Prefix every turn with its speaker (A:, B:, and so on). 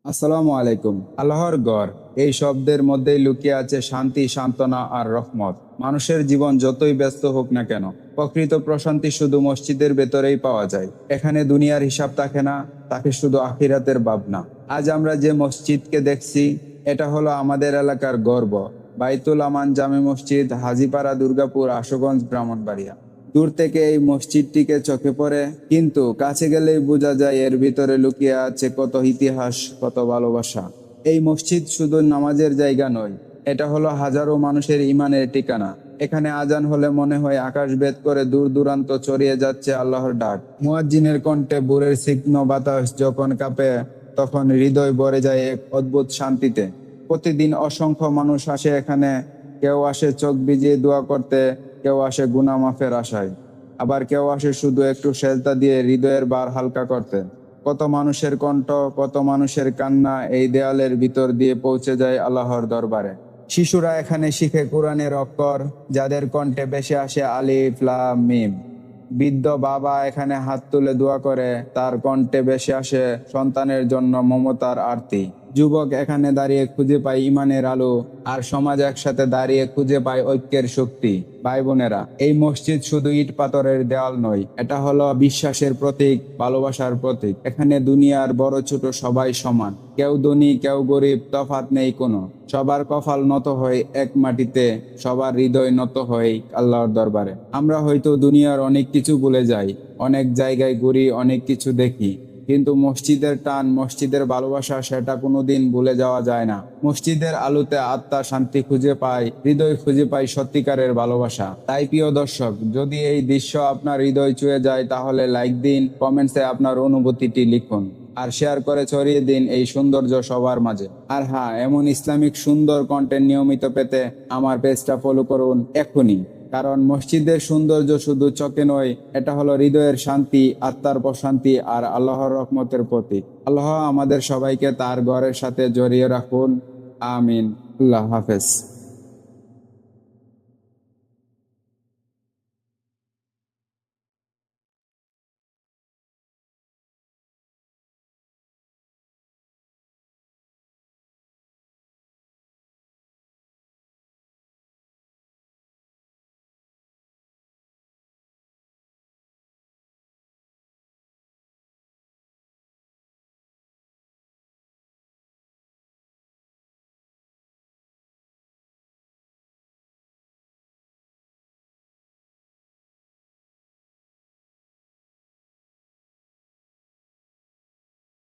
A: আসসালামু আলাইকুম। আল্লাহর গড় এই শব্দের মধ্যেই লুকিয়ে আছে শান্তি, সান্ত্বনা আর রহমত। মানুষের জীবন যতই ব্যস্ত হোক না কেন, প্রকৃত প্রশান্তি শুধু মসজিদের ভেতরেই পাওয়া যায়। এখানে দুনিয়ার হিসাব থাকে না, তাকে শুধু আখিরাতের ভাবনা। আজ আমরা যে মসজিদকে দেখছি, এটা হলো আমাদের এলাকার গর্ব, বাইতুল আমান জামে মসজিদ, হাজীপাড়া, দুর্গাপুর, আশুগঞ্জ, ব্রাহ্মণবাড়িয়া। দূর থেকে এই মসজিদটিকে চোখে পড়ে, কিন্তু কাছে গেলেই বোঝা যায় এর ভিতরে লুকিয়ে আছে কত ইতিহাস, কত ভালোবাসা। এই মসজিদ শুধু নামাজের জায়গা নয়, এটা হলো হাজারো মানুষের ইমানের ঠিকানা। এখানে আজান হলে মনে হয় আকাশ ভেদ করে দূর দূরান্ত ছড়িয়ে যাচ্ছে আল্লাহর ডাক। মুয়াজ্জিনের কণ্ঠে ভোরের সিক্ত বাতাস যখন কাঁপে, তখন হৃদয় ভরে যায় এক অদ্ভুত শান্তিতে। প্রতিদিন অসংখ্য মানুষ আসে এখানে। কেউ আসে চোখ ভিজিয়ে দোয়া করতে, কেউ আসে গুনাহ মাফের আশায়, আবার কেউ আসে শুধু একটু সেজদা দিয়ে হৃদয়ের ভার হালকা করতে। কত মানুষের কণ্ঠ, কত মানুষের কান্না এই দেয়ালের ভিতর দিয়ে পৌঁছে যায় আল্লাহর দরবারে। শিশুরা এখানে শিখে কোরআনের অক্ষর, যাদের কণ্ঠে ভেসে আসে আলিফ লাম মিম। বৃদ্ধ বাবা এখানে হাত তুলে দোয়া করে, তার কণ্ঠে ভেসে আসে সন্তানের জন্য মমতার আরতি। যুবক এখানে দাঁড়িয়ে খুঁজে পায় ইমানের আলো, আর সমাজ একসাথে দাঁড়িয়ে খুঁজে পায় ঐক্যের শক্তি। ভাই বোনেরা, এই মসজিদ শুধু ইট পাথরের দেওয়াল নয়, এটা হলো বিশ্বাসের প্রতীক, ভালোবাসার প্রতীক। এখানে দুনিয়ার বড় ছোট সবাই সমান, কেউ ধনী কেউ গরিব, তফাৎ নেই কোনো। সবার কপাল নত হয় এক মাটিতে, সবার হৃদয় নত হয় আল্লাহর দরবারে। আমরা হয়তো দুনিয়ার অনেক কিছু ভুলে যাই, অনেক জায়গায় ঘুরি, অনেক কিছু দেখি, কিন্তু মসজিদের টান, মসজিদের ভালোবাসা, সেটা কোনোদিন ভুলে যাওয়া যায় না। মসজিদের আলোতে আত্মা শান্তি খুঁজে পায়, হৃদয় খুঁজে পায় সত্যিকারের ভালোবাসা। তাই প্রিয় দর্শক, যদি এই দৃশ্য আপনার হৃদয় ছুঁয়ে যায়, তাহলে লাইক দিন, কমেন্টসে আপনার অনুভূতিটি লিখুন, আর শেয়ার করে ছড়িয়ে দিন এই সৌন্দর্য সবার মাঝে। আর হ্যাঁ, এমন ইসলামিক সুন্দর কন্টেন্ট নিয়মিত পেতে আমার পেজটা ফলো করুন এখনই। কারণ মসজিদের সৌন্দর্য শুধু চোখে নয়, এটা হলো হৃদয়ের শান্তি, আত্মার প্রশান্তি আর আল্লাহর রহমতের প্রতীক। আল্লাহ আমাদের সবাইকে তার ঘরের সাথে জড়িয়ে রাখুন। আমিন। আল্লাহ হাফেজ।